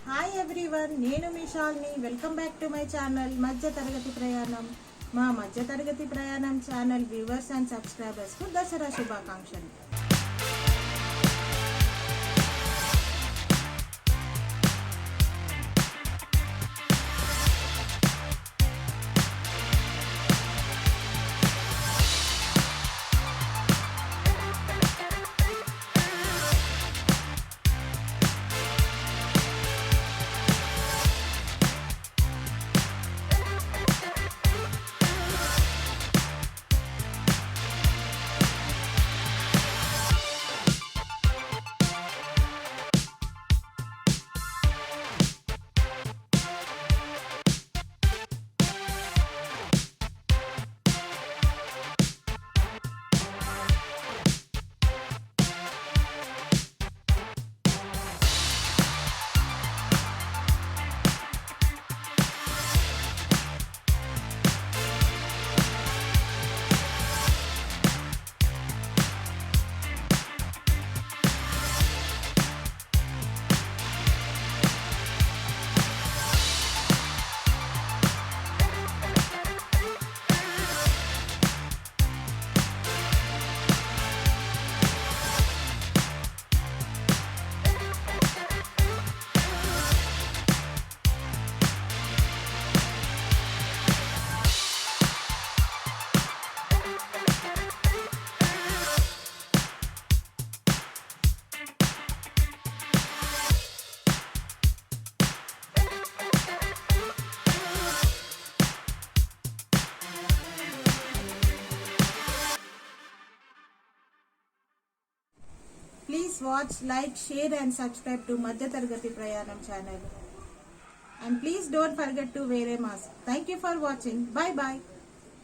Hi everyone, నేను మీ Shalini. Welcome back to my channel మధ్య తరగతి ప్రయాణం. మా మధ్య తరగతి ప్రయాణం ఛానల్ వ్యూవర్స్ అండ్ సబ్స్క్రైబర్స్కు దసరా శుభాకాంక్షలు. Please watch, like, share and subscribe to Madhya Taragati Prayanam channel. And please don't forget to wear a mask. Thank you for watching. Bye bye.